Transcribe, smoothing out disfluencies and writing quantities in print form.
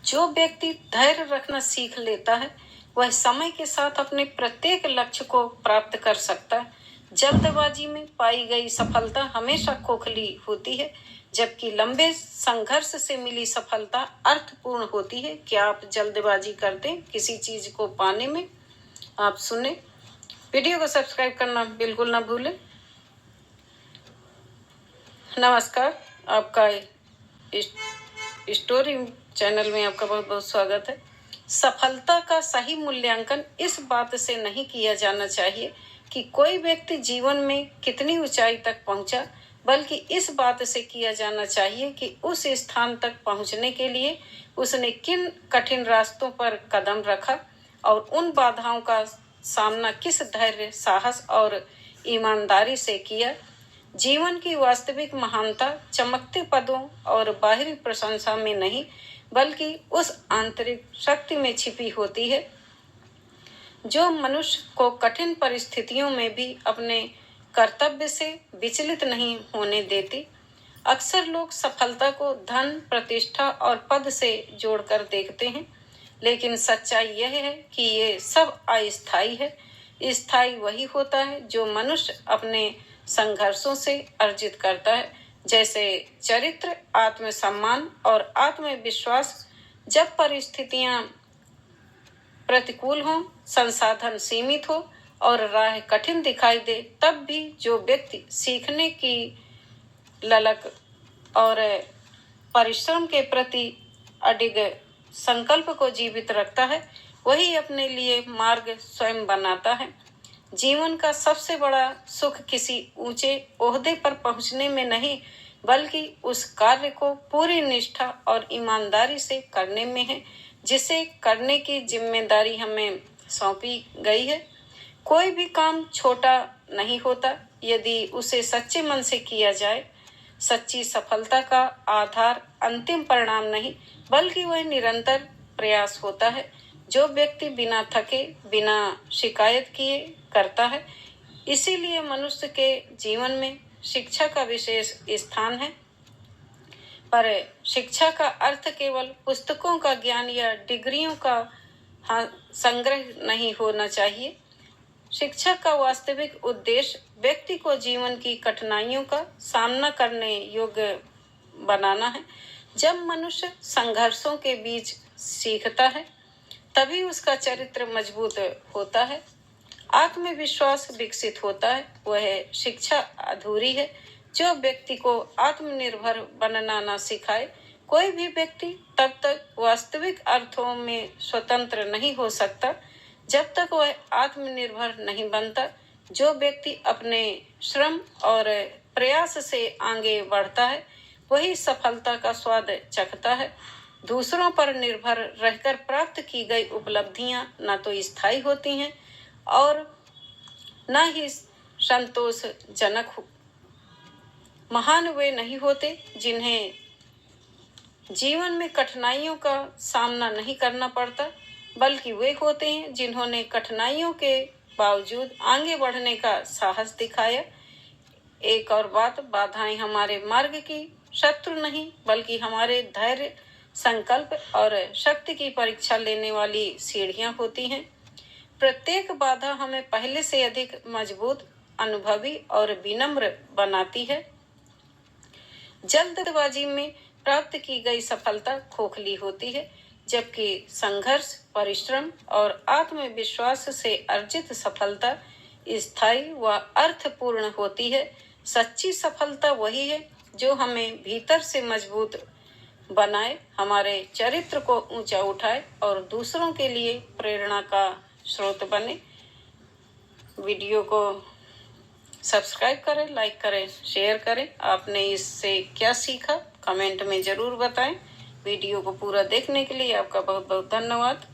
जो व्यक्ति धैर्य रखना सीख लेता है वह समय के साथ अपने प्रत्येक लक्ष्य को प्राप्त कर सकता है। जल्दबाजी में पाई गई सफलता हमेशा खोखली होती है, जबकि लंबे संघर्ष से मिली सफलता अर्थपूर्ण होती है। क्या आप जल्दबाजी करते हैं किसी चीज को पाने में? आप सुने। वीडियो को सब्सक्राइब करना बिल्कुल ना भूलें। नमस्कार, आपका स्टोरी चैनल में आपका बहुत बहुत स्वागत है। सफलता का सही मूल्यांकन इस बात से नहीं किया जाना चाहिए कि कोई व्यक्ति जीवन में कितनी ऊंचाई तक पहुंचा, बल्कि इस बात से किया जाना चाहिए कि उस स्थान तक पहुंचने के लिए उसने किन कठिन रास्तों पर कदम रखा और उन बाधाओं का सामना किस धैर्य, साहस और ईमानदारी से किया। जीवन की वास्तविक महानता चमकते पदों और बाहरी प्रशंसा में नहीं, बल्कि उस आंतरिक शक्ति में छिपी होती है जो मनुष्य को कठिन परिस्थितियों में भी अपने कर्तव्य से विचलित नहीं होने देती। अक्सर लोग सफलता को धन, प्रतिष्ठा और पद से जोड़कर देखते हैं, लेकिन सच्चाई यह है कि ये सब अस्थायी है। स्थायी वही होता है जो मनुष्य अपने संघर्षों से अर्जित करता है, जैसे चरित्र, आत्मसम्मान और आत्मविश्वास। जब परिस्थितियां प्रतिकूल हों, संसाधन सीमित हो और राह कठिन दिखाई दे, तब भी जो व्यक्ति सीखने की ललक और परिश्रम के प्रति अडिग संकल्प को जीवित रखता है, वही अपने लिए मार्ग स्वयं बनाता है। जीवन का सबसे बड़ा सुख किसी ऊंचे ओहदे पर पहुंचने में नहीं, बल्कि उस कार्य को पूरी निष्ठा और ईमानदारी से करने में है जिसे करने की जिम्मेदारी हमें सौंपी गई है। कोई भी काम छोटा नहीं होता यदि उसे सच्चे मन से किया जाए। सच्ची सफलता का आधार अंतिम परिणाम नहीं, बल्कि वह निरंतर प्रयास होता है जो व्यक्ति बिना थके, बिना शिकायत किए करता है। इसीलिए मनुष्य के जीवन में शिक्षा का विशेष स्थान है। पर शिक्षा का अर्थ केवल पुस्तकों का ज्ञान या डिग्रियों का संग्रह नहीं होना चाहिए। शिक्षा का वास्तविक उद्देश्य व्यक्ति को जीवन की कठिनाइयों का सामना करने योग्य बनाना है। जब मनुष्य संघर्षों के बीच सीखता है, तभी उसका चरित्र मजबूत होता है, आत्मविश्वास विकसित होता है। वह शिक्षा अधूरी है जो व्यक्ति को आत्मनिर्भर बनना न सिखाए। कोई भी व्यक्ति तब तक वास्तविक अर्थों में स्वतंत्र नहीं हो सकता जब तक वह आत्मनिर्भर नहीं बनता। जो व्यक्ति अपने श्रम और प्रयास से आगे बढ़ता है, वही सफलता का स्वाद चखता है। दूसरों पर निर्भर रहकर प्राप्त की गई उपलब्धियां न तो स्थायी होती हैं और न ही संतोषजनक। महान वे नहीं होते जिन्हें जीवन में कठिनाइयों का सामना नहीं करना पड़ता, बल्कि वे होते हैं जिन्होंने कठिनाइयों के बावजूद आगे बढ़ने का साहस दिखाया। एक और बात, बाधाएं हमारे मार्ग की शत्रु नहीं, बल्कि हमारे धैर्य, संकल्प और शक्ति की परीक्षा लेने वाली सीढ़ियां होती हैं। प्रत्येक बाधा हमें पहले से अधिक मजबूत, अनुभवी और विनम्र बनाती है। जल्दबाजी में प्राप्त की गई सफलता खोखली होती है, जबकि संघर्ष, परिश्रम और आत्मविश्वास से अर्जित सफलता स्थायी व अर्थपूर्ण होती है। सच्ची सफलता वही है जो हमें भीतर से मजबूत बनाए, हमारे चरित्र को ऊंचा उठाए और दूसरों के लिए प्रेरणा का स्रोत बने। वीडियो को सब्सक्राइब करें, लाइक करें, शेयर करें। आपने इससे क्या सीखा कमेंट में जरूर बताएं। वीडियो को पूरा देखने के लिए आपका बहुत बहुत धन्यवाद।